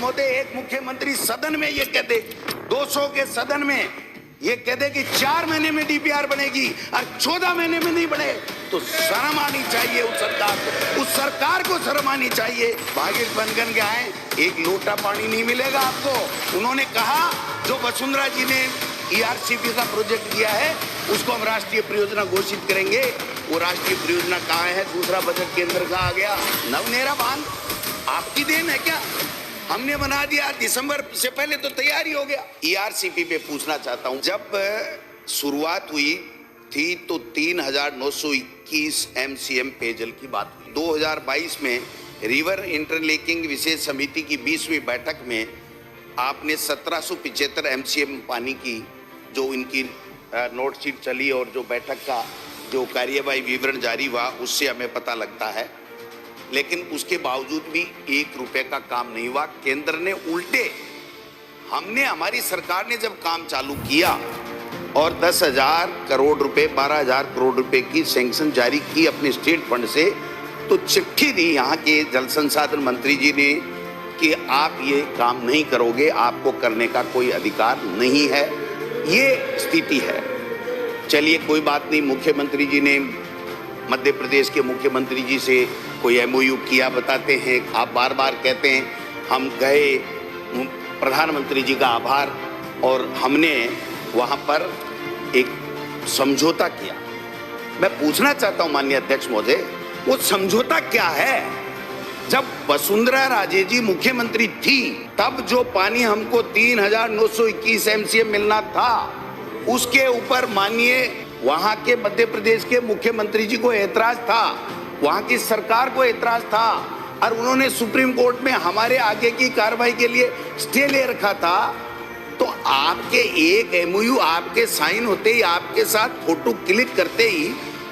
महोदय, एक मुख्यमंत्री सदन में ये कहते, 200 के सदन में ये कहते कि 4 महीने में डीपीआर बनेगी और 14 महीने में नहीं बने, तो शर्म आनी चाहिए उस सरकार को। उस सरकार को शर्म आनी चाहिए। भागीरथ बनगन के आए, एक लोटा पानी नहीं मिलेगा आपको। उन्होंने कहा जो वसुंधरा जी ने ईआरसीपी का प्रोजेक्ट दिया है उसको हम राष्ट्रीय परियोजना घोषित करेंगे। वो राष्ट्रीय परियोजना कहाँ है? दूसरा बजट केंद्र का आ गया। नवनेरा बांध आपकी देन है क्या? हमने बना दिया, दिसंबर से पहले तो तैयारी हो गया। ईआरसीपी पे पूछना चाहता हूं, जब शुरुआत हुई थी तो 3921 एमसीएम पेयजल की बात हुई। 2022 में रिवर इंटरलेकिंग विशेष समिति की 20वीं बैठक में आपने 1775 एमसीएम पानी की जो इनकी नोट शीट चली और जो बैठक का जो कार्यवाही विवरण जारी हुआ उससे हमें पता लगता है, लेकिन उसके बावजूद भी 1 रुपए का काम नहीं हुआ। केंद्र ने उल्टे, हमारी सरकार ने जब काम चालू किया और 10,000 करोड़ रुपए 12,000 करोड़ रुपए की सैंक्शन जारी की अपने स्टेट फंड से, तो चिट्ठी दी यहाँ के जल संसाधन मंत्री जी ने कि आप ये काम नहीं करोगे, आपको करने का कोई अधिकार नहीं है। ये स्थिति है। चलिए कोई बात नहीं, मुख्यमंत्री जी ने मध्य प्रदेश के मुख्यमंत्री जी से कोई एमओयू किया बताते हैं। आप बार बार कहते हैं हम गए, प्रधानमंत्री जी का आभार, और हमने वहाँ पर एक समझौता किया। मैं पूछना चाहता हूँ माननीय अध्यक्ष महोदय, वो समझौता क्या है? जब वसुंधरा राजे जी मुख्यमंत्री थी तब जो पानी हमको 3921 एमसीएम मिलना था उसके ऊपर माननीय वहां के मध्य प्रदेश के मुख्यमंत्री जी को ऐतराज था, वहां की सरकार को ऐतराज था, और उन्होंने सुप्रीम कोर्ट में हमारे आगे की कार्रवाई के लिए स्टे ले रखा था। तो आपके एक एमओयू आपके साइन होते ही, आपके साथ फोटो क्लिक करते ही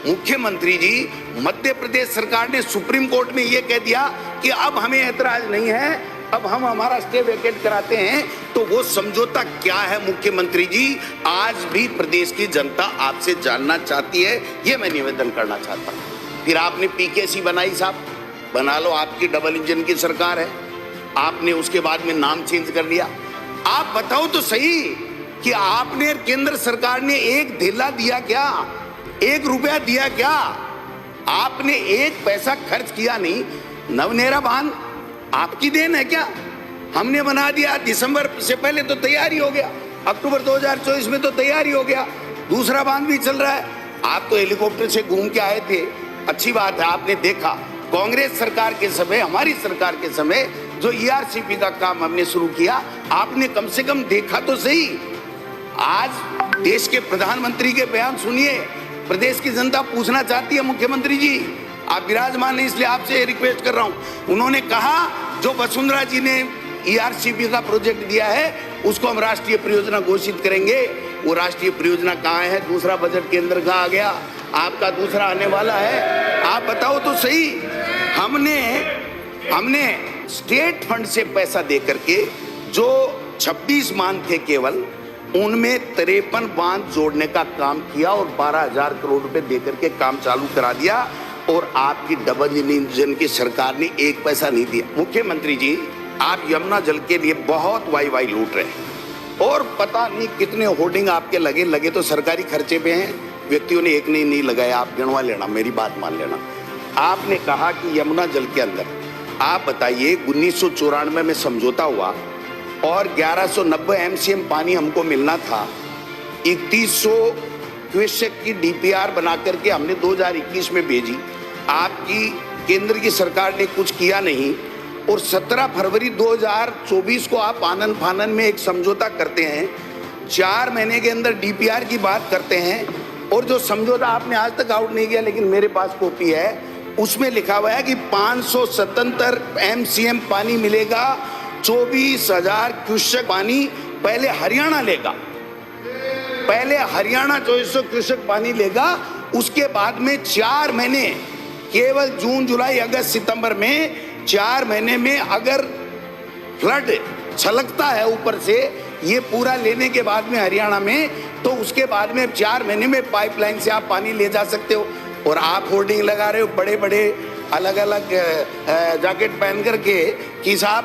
मुख्यमंत्री जी, मध्य प्रदेश सरकार ने सुप्रीम कोर्ट में यह कह दिया कि अब हमें ऐतराज नहीं है, अब हम हमारा स्टे वेकेट कराते हैं। तो वो समझौता क्या है मुख्यमंत्री जी? आज भी प्रदेश की जनता आपसे जानना चाहती है, ये मैं निवेदन करना चाहता हूँ। फिर आपने पीकेसी बनाई, साहब बना लो, आपकी डबल इंजन की सरकार है, आपने उसके बाद में नाम चेंज कर लिया। आप बताओ तो सही कि आपने केंद्र सरकार ने एक धेला दिया क्या? 1 रुपया दिया क्या? आपने 1 पैसा खर्च किया नहीं। नवनेरा बांध आपकी देन है क्या? हमने बना दिया, दिसंबर से पहले तो तैयारी हो गया, अक्टूबर 2024 में तो तैयारी हो गया, दूसरा बांध भी चल रहा है। आप तो हेलीकॉप्टर से घूम के आए थे, अच्छी बात है, आपने देखा। कांग्रेस सरकार के समय, हमारी सरकार के समय जो ईआरसीपी का काम हमने शुरू किया, आपने कम से कम देखा तो सही। आज देश के प्रधानमंत्री के बयान सुनिए, प्रदेश की जनता पूछना चाहती है मुख्यमंत्री जी, आप विराजमान हैं इसलिए आपसे रिक्वेस्ट कर रहा हूं। उन्होंने कहा जो वसुंधरा जी ने ईआरसीपी का प्रोजेक्ट दिया है उसको हम राष्ट्रीय परियोजना घोषित करेंगे। वो राष्ट्रीय परियोजना कहाँ है? दूसरा बजट केंद्र का आ गया, आपका दूसरा आने वाला है। आप बताओ तो सही, हमने स्टेट फंड से पैसा दे करके जो 26 बांध थे केवल, उनमें 53 बांध जोड़ने का काम किया और 12,000 करोड़ रुपए देकर के काम चालू करा दिया, और आपकी डबल इंजन की सरकार ने 1 पैसा नहीं दिया। मुख्यमंत्री जी, आप यमुना जल के लिए बहुत वाई लूट रहे हैं, और पता नहीं कितने होर्डिंग आपके लगे तो सरकारी खर्चे पे हैं, व्यक्तियों ने एक नहीं लगाया। आप गिनवा लेना, मेरी बात मान लेना। आपने कहा कि यमुना जल के अंदर, आप बताइए 1994 में समझौता हुआ और 1190 एमसीएम पानी हमको मिलना था। 3100 क्यूसेक की डीपीआर बना करके हमने 2021 में भेजी, आपकी केंद्र की सरकार ने कुछ किया नहीं, और 17 फरवरी 2024 को आप आनन फानन में एक समझौता करते हैं, 4 महीने के अंदर डीपीआर की बात करते हैं, और जो समझौता आपने आज तक आउट नहीं किया, लेकिन मेरे पास कॉपी है, उसमें लिखा हुआ है कि 577 एमसीएम पानी मिलेगा, 24,000 क्यूसेक पानी पहले हरियाणा लेगा, पहले हरियाणा 2400 क्यूसेक पानी लेगा, उसके बाद में 4 महीने, केवल जून जुलाई अगस्त सितंबर में 4 महीने में अगर फ्लड छलकता है ऊपर से, ये पूरा लेने के बाद में हरियाणा में, तो उसके बाद में 4 महीने में पाइपलाइन से आप पानी ले जा सकते हो। और आप होर्डिंग लगा रहे हो बड़े बड़े अलग अलग जैकेट पहन करके कि साहब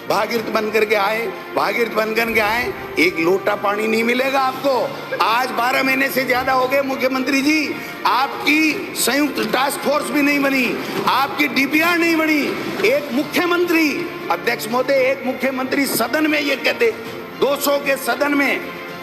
भागीरथ बन करके आए, भागीरथ बन करके आए, एक लोटा पानी नहीं मिलेगा आपको। आज 12 महीने से ज्यादा हो गए मुख्यमंत्री जी, आपकी संयुक्त टास्क फोर्स भी नहीं बनी, आपकी डीपीआर नहीं बनी। एक मुख्यमंत्री, अध्यक्ष महोदय, एक मुख्यमंत्री सदन में ये कहते, 200 के सदन में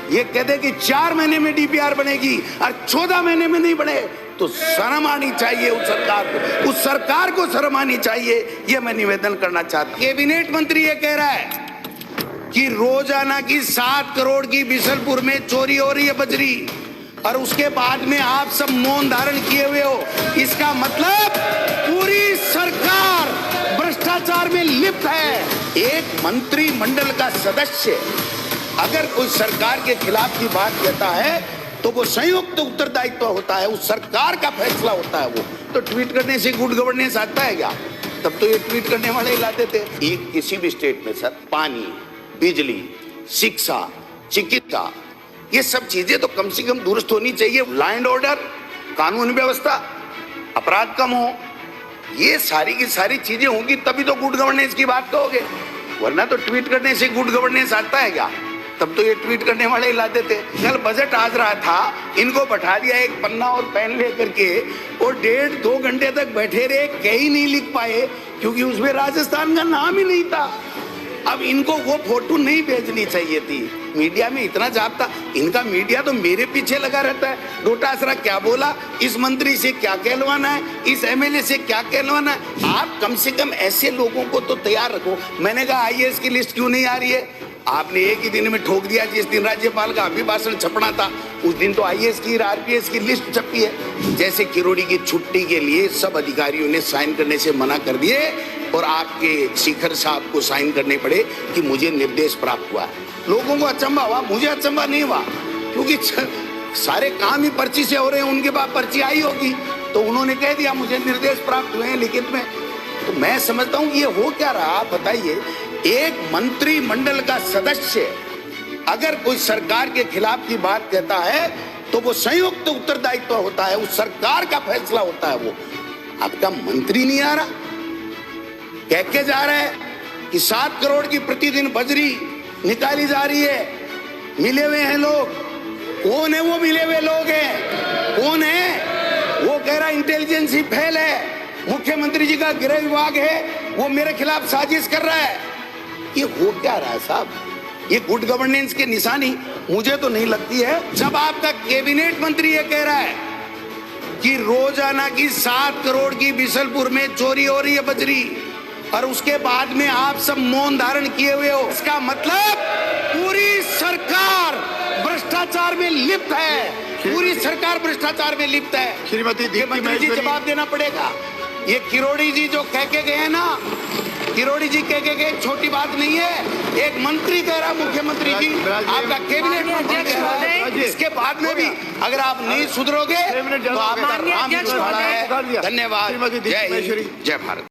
ये कहते कि 4 महीने में डीपीआर बनेगी और 14 महीने में नहीं बने, तो शर्म आनी चाहिए उस सरकार को, उस सरकार को शर्म आनी चाहिए। ये मैं निवेदन करना चाहता हूं। कैबिनेट मंत्री ये कह रहा है कि रोजाना की 7 करोड़ की बिशनपुर में चोरी हो रही है बजरी, और उसके बाद में आप सब मौन धारण किए हुए हो। इसका मतलब पूरी सरकार भ्रष्टाचार में लिप्त है। एक मंत्रिमंडल का सदस्य अगर कोई सरकार के खिलाफ की बात कहता है तो वो संयुक्त उत्तरदायित्व होता है, उस सरकार का फैसला होता है। वो तो ट्वीट करने से गुड गवर्नेंस आता है क्या? तब तो ये ट्वीट करने वाले ही लाते थे। एक किसी भी स्टेट में सर पानी, बिजली, शिक्षा, चिकित्सा, ये सब चीजें तो कम से कम दुरुस्त होनी चाहिए। लॉ एंड ऑर्डर, कानून व्यवस्था, अपराध कम हो, ये सारी की सारी चीजें होंगी तभी तो गुड गवर्नेंस की बात कहोगे, वरना तो ट्वीट करने से गुड गवर्नेंस आता है क्या? तब तो ये ट्वीट करने वाले ही लाते थे। कल बजट आज रहा था, इनको बैठा दिया एक पन्ना और पेन लेकर के, और 1.5-2 घंटे तक बैठे रहे, कहीं नहीं लिख पाए क्योंकि उसमें राजस्थान का नाम ही नहीं था। अब इनको वो फोटो नहीं भेजनी चाहिए थी। मीडिया में इतना जाता, इनका मीडिया तो मेरे पीछे लगा रहता है। डोटासरा क्या बोला, इस मंत्री से क्या कहलवाना है, इस एमएलए से क्या कहलवाना है। आप कम से कम ऐसे लोगों को तो तैयार रखो। मैंने कहा आईएएस की लिस्ट क्यों नहीं आ रही है? आपने एक ही दिन में ठोक दिया। जिस दिन राज्यपाल का अभिभाषण छपना था उस दिन तो आईएएस की, आरपीएस की लिस्ट छपी है। जैसे किरोड़ी की छुट्टी के लिए सब अधिकारियों ने साइन करने से मना कर दिए और आपके शिखर साहब को साइन करने पड़े कि मुझे निर्देश प्राप्त हुआ। लोगों को अचंभा हुआ, मुझे अचंभा नहीं हुआ, क्योंकि सारे काम ही पर्ची से हो रहे हैं। उनके पास पर्ची आई होगी तो उन्होंने कह दिया मुझे निर्देश प्राप्त हुए हैं लिखित में। तो मैं समझता हूँ ये हो क्या रहा, आप बताइए। एक मंत्रिमंडल का सदस्य अगर कोई सरकार के खिलाफ की बात कहता है तो वो संयुक्त उत्तरदायित्व होता है, उस सरकार का फैसला होता है। वो आपका मंत्री नहीं आ रहा, कह के जा रहा है कि 7 करोड़ की प्रतिदिन बजरी निकाली जा रही है। मिले हुए हैं लोग, कौन है वो मिले हुए लोग हैं? कौन है वो? कह रहा इंटेलिजेंस ही फेल है, मुख्यमंत्री जी का गृह विभाग है, वो मेरे खिलाफ साजिश कर रहा है। ये हो क्या रहा है साहब? ये गुड गवर्नेंस की निशानी मुझे तो नहीं लगती है। जब आपका कैबिनेट मंत्री ये कह रहा है कि रोजाना की 7 करोड़ की बिशनपुर में चोरी हो रही है बजरी, और उसके बाद में आप सब मौन धारण किए हुए हो, इसका मतलब पूरी सरकार भ्रष्टाचार में लिप्त है। पूरी सरकार भ्रष्टाचार में लिप्त है। श्रीमती मंत्री जी जवाब देना पड़ेगा। ये किरोड़ी जी जो कह के गए ना, किरोड़ी जी कह के गए, छोटी बात नहीं है। एक मंत्री कह रहा, मुख्यमंत्री जी, आपका कैबिनेट मंत्री कह रहा है, इसके बाद में भी अगर आप नहीं सुधरोगे तो आपका राम खड़ा है। धन्यवाद। जय हिंद, जय भारत।